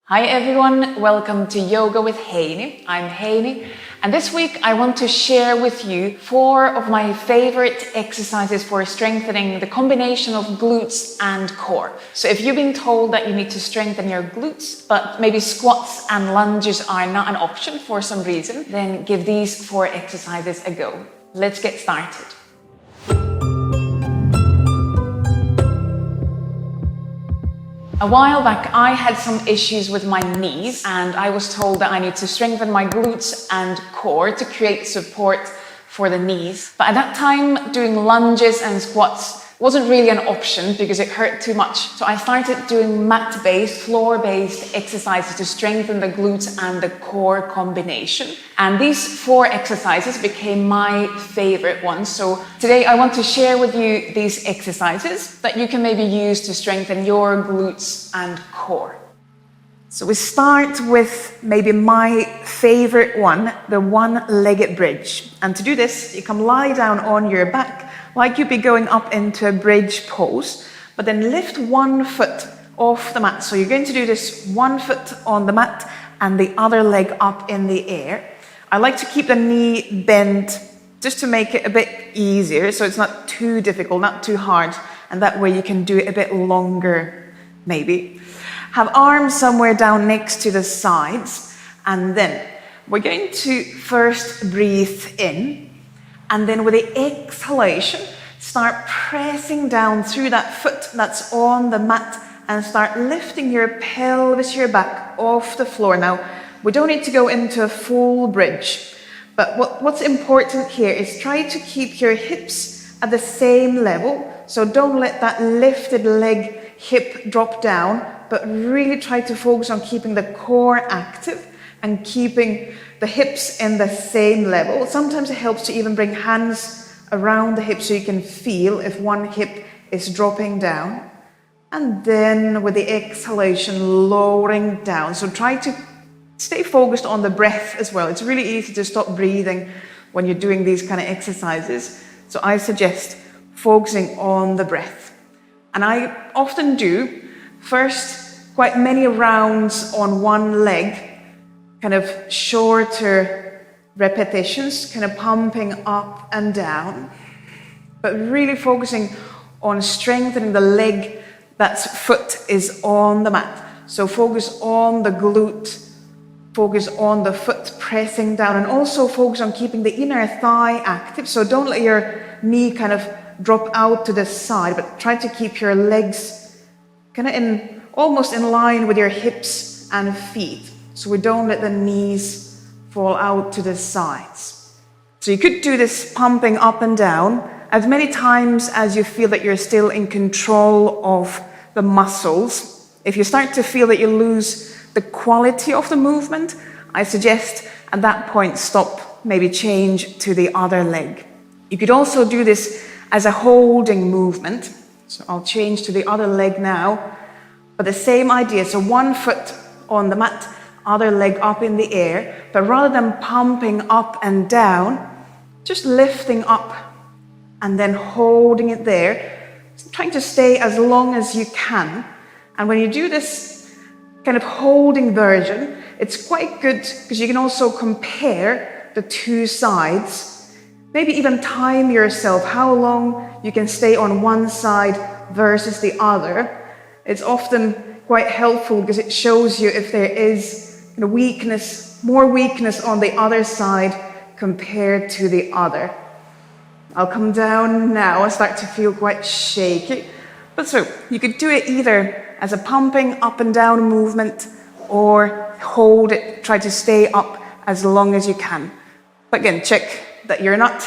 Hi everyone, welcome to Yoga with Heini. I'm Heini, and this week I want to share with you 4 of my favorite exercises for strengthening the combination of glutes and core. So if you've been told that you need to strengthen your glutes, but maybe squats and lunges are not an option for some reason, then give these 4 exercises a go. Let's get started. A while back, I had some issues with my knees and I was told that I need to strengthen my glutes and core to create support for the knees. But at that time, doing lunges and squats wasn't really an option because it hurt too much. So I started doing mat-based, floor-based exercises to strengthen the glutes and the core combination. And these 4 exercises became my favorite ones. So today I want to share with you these exercises that you can maybe use to strengthen your glutes and core. So we start with maybe my favorite one, the one-legged bridge. And to do this, you come lie down on your back, like you'd be going up into a bridge pose, but then lift one foot off the mat. So you're going to do this 1 foot on the mat and the other leg up in the air. I like to keep the knee bent just to make it a bit easier, so it's not too difficult, not too hard, and that way you can do it a bit longer, maybe. Have arms somewhere down next to the sides, and then we're going to first breathe in, and then with the exhalation, start pressing down through that foot that's on the mat and start lifting your pelvis, your back off the floor. Now, we don't need to go into a full bridge, but what's important here is try to keep your hips at the same level. So don't let that lifted leg hip drop down, but really try to focus on keeping the core active and keeping the hips in the same level. Sometimes it helps to even bring hands around the hips so you can feel if one hip is dropping down. And then with the exhalation, lowering down. So try to stay focused on the breath as well. It's really easy to stop breathing when you're doing these kind of exercises. So I suggest focusing on the breath. And I often do first quite many rounds on one leg, kind of shorter repetitions, kind of pumping up and down, but really focusing on strengthening the leg that's foot is on the mat. So focus on the glute, focus on the foot pressing down, and also focus on keeping the inner thigh active. So don't let your knee kind of drop out to the side, but try to keep your legs kind of almost in line with your hips and feet. So we don't let the knees fall out to the sides. So you could do this pumping up and down as many times as you feel that you're still in control of the muscles. If you start to feel that you lose the quality of the movement, I suggest at that point stop, maybe change to the other leg. You could also do this as a holding movement. So I'll change to the other leg now, but the same idea. So 1 foot on the mat, other leg up in the air, but rather than pumping up and down, just lifting up and then holding it there, trying to stay as long as you can. And when you do this kind of holding version, it's quite good because you can also compare the 2 sides, maybe even time yourself how long you can stay on one side versus the other. It's often quite helpful because it shows you if there is weakness, more weakness on the other side compared to the other. I'll come down now. I start to feel quite shaky. But so you could do it either as a pumping up and down movement or hold it, try to stay up as long as you can. But again, check that you're not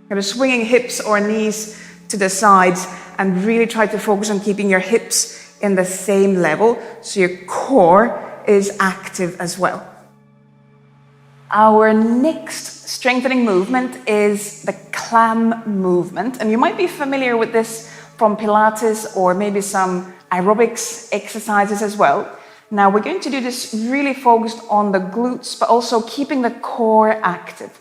kind of swinging hips or knees to the sides, and really try to focus on keeping your hips in the same level so your core is active as well. Our next strengthening movement is the Clam movement, and you might be familiar with this from Pilates or maybe some aerobics exercises as well. Now we're going to do this really focused on the glutes, but also keeping the core active.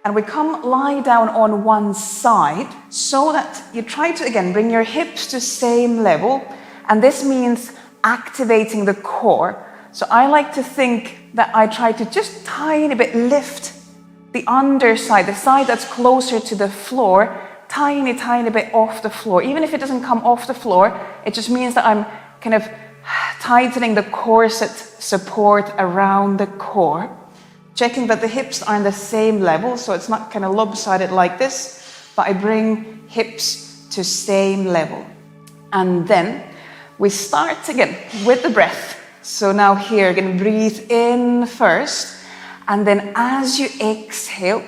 And we come lie down on one side so that you try to, again, bring your hips to same level. And this means activating the core. So I like to think that I try to just tiny bit lift the underside, the side that's closer to the floor, tiny bit off the floor. Even if it doesn't come off the floor, it just means that I'm kind of tightening the corset support around the core. Checking that the hips are in the same level, so it's not kind of lopsided like this, but I bring hips to same level. And then we start again with the breath. So now here, again, breathe in first. And then as you exhale,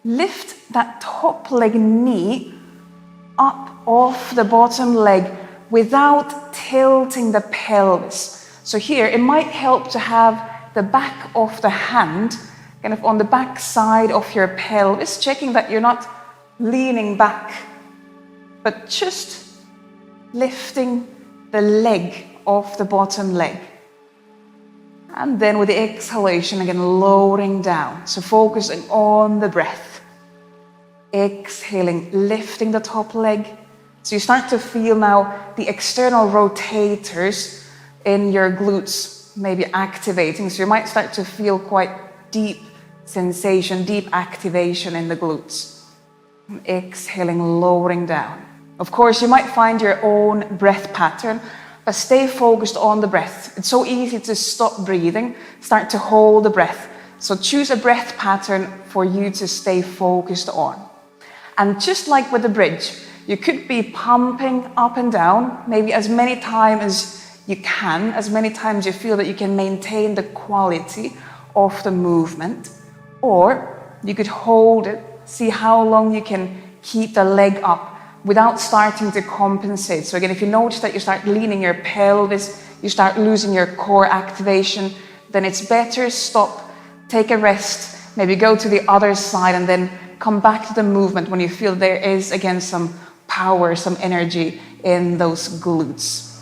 lift that top leg knee up off the bottom leg without tilting the pelvis. So here, it might help to have the back of the hand kind of on the back side of your pelvis, checking that you're not leaning back, but just lifting the leg off the bottom leg. And then with the exhalation, again, lowering down. So focusing on the breath. Exhaling, lifting the top leg. So you start to feel now the external rotators in your glutes maybe activating. So you might start to feel quite deep sensation, deep activation in the glutes. Exhaling, lowering down. Of course, you might find your own breath pattern, but stay focused on the breath. It's so easy to stop breathing, start to hold the breath. So choose a breath pattern for you to stay focused on. And just like with the bridge, you could be pumping up and down, maybe as many times as you can, as many times you feel that you can maintain the quality of the movement. Or you could hold it, see how long you can keep the leg up without starting to compensate. So again, if you notice that you start leaning your pelvis, you start losing your core activation, then it's better stop, take a rest, maybe go to the other side and then come back to the movement when you feel there is again some power, some energy in those glutes.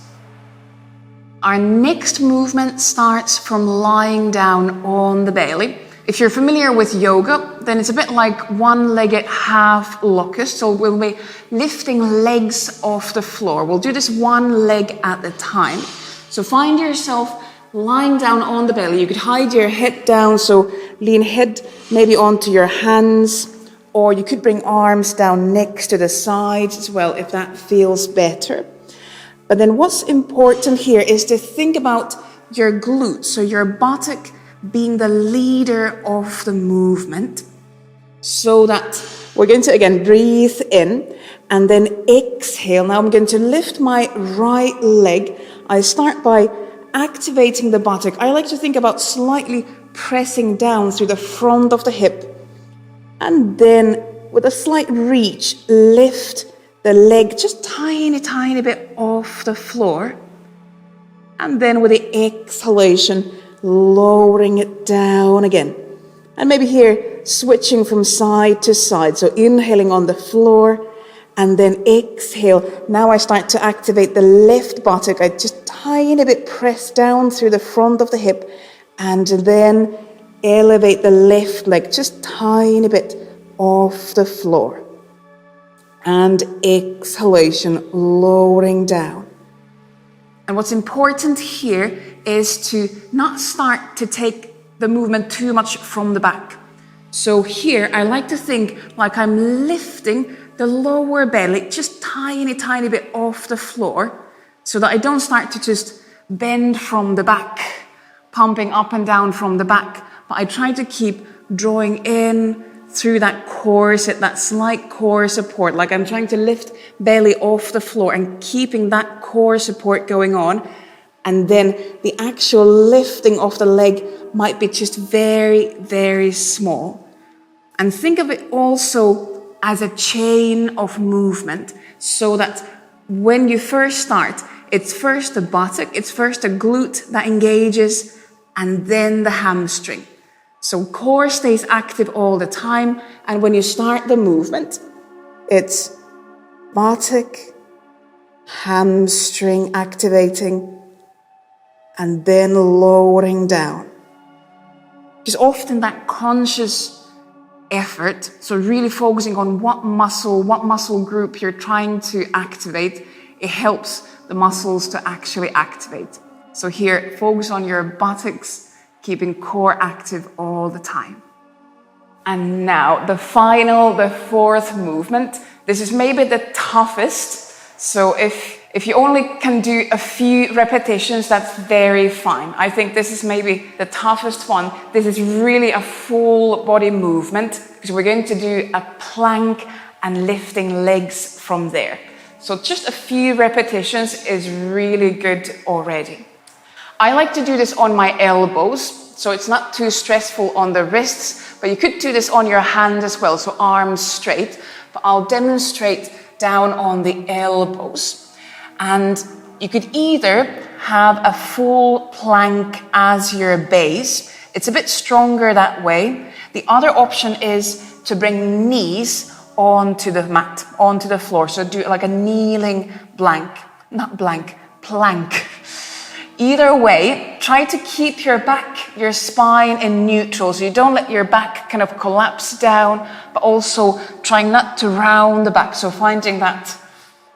Our next movement starts from lying down on the belly. If you're familiar with yoga, then it's a bit like one-legged half-locust. So we'll be lifting legs off the floor. We'll do this one leg at a time. So find yourself lying down on the belly. You could hide your head down, so lean head maybe onto your hands, or you could bring arms down next to the sides as well, if that feels better. But then what's important here is to think about your glutes, so your buttock being the leader of the movement, so that we're going to again breathe in and then exhale. Now I'm going to lift my right leg. I start by activating the buttock. I like to think about slightly pressing down through the front of the hip, and then with a slight reach, lift the leg just tiny bit off the floor, and then with the exhalation, lowering it down again. And maybe here, switching from side to side. So inhaling on the floor and then exhale. Now I start to activate the left buttock. I just tiny bit press down through the front of the hip and then elevate the left leg just tiny bit off the floor. And exhalation, lowering down. And what's important here is to not start to take the movement too much from the back. So here, I like to think like I'm lifting the lower belly just tiny bit off the floor, so that I don't start to just bend from the back, pumping up and down from the back, but I try to keep drawing in through that corset, that slight core support, like I'm trying to lift belly off the floor and keeping that core support going on. And then the actual lifting of the leg might be just very small. And think of it also as a chain of movement, so that when you first start, it's first the buttock, it's first the glute that engages, and then the hamstring. So core stays active all the time, and when you start the movement, it's buttock, hamstring activating, and then lowering down. It's often that conscious effort, so really focusing on what muscle group you're trying to activate, it helps the muscles to actually activate. So here, focus on your buttocks, keeping core active all the time. And now the fourth movement. This is maybe the toughest. So if you only can do a few repetitions, that's very fine. I think this is maybe the toughest one. This is really a full body movement because we're going to do a plank and lifting legs from there. So just a few repetitions is really good already. I like to do this on my elbows, so it's not too stressful on the wrists, but you could do this on your hand as well, so arms straight. But I'll demonstrate down on the elbows. And you could either have a full plank as your base. It's a bit stronger that way. The other option is to bring knees onto the mat, onto the floor. So do like a kneeling plank. Either way, try to keep your back, your spine in neutral, so you don't let your back kind of collapse down, but also trying not to round the back, so finding that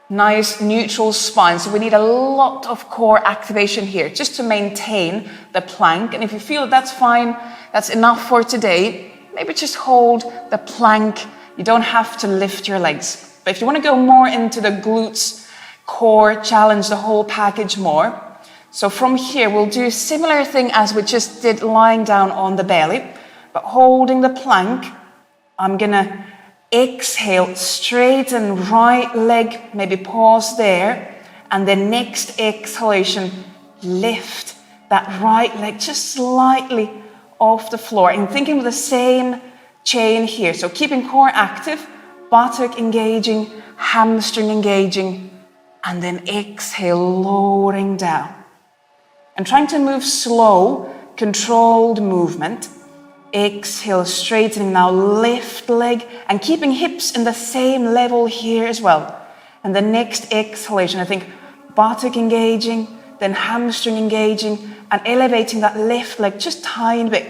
nice neutral spine. So we need a lot of core activation here, just to maintain the plank. And if you feel that's fine, that's enough for today, maybe just hold the plank. You don't have to lift your legs. But if you want to go more into the glutes, core, challenge the whole package more, so from here, we'll do a similar thing as we just did lying down on the belly, but holding the plank, I'm gonna exhale, straighten right leg, maybe pause there, and then next exhalation, lift that right leg just slightly off the floor, and thinking of the same chain here. So keeping core active, buttock engaging, hamstring engaging, and then exhale, lowering down. And trying to move slow, controlled movement. Exhale, straightening now, lift leg, and keeping hips in the same level here as well. And the next exhalation, I think buttock engaging, then hamstring engaging, and elevating that left leg just tiny bit.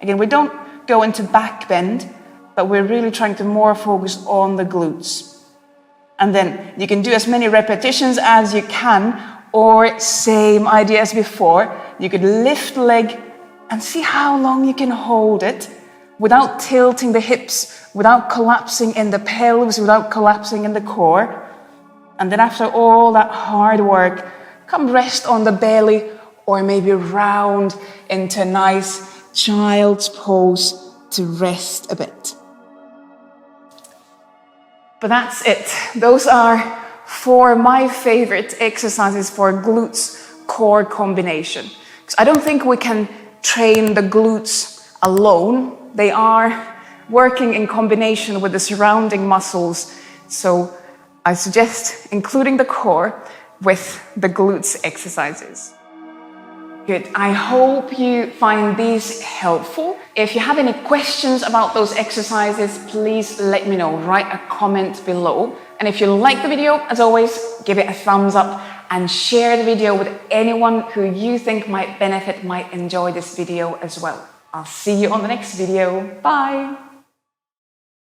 Again, we don't go into back bend, but we're really trying to more focus on the glutes. And then you can do as many repetitions as you can, or same idea as before. You could lift leg and see how long you can hold it without tilting the hips, without collapsing in the pelvis, without collapsing in the core. And then after all that hard work, come rest on the belly or maybe round into a nice child's pose to rest a bit. But that's it. Those are 4 my favorite exercises for glutes core combination. Because I don't think we can train the glutes alone. They are working in combination with the surrounding muscles. So I suggest including the core with the glutes exercises. Good. I hope you find these helpful. If you have any questions about those exercises, please let me know. Write a comment below. And if you like the video, as always, give it a thumbs up and share the video with anyone who you think might benefit, might enjoy this video as well. I'll see you on the next video. Bye.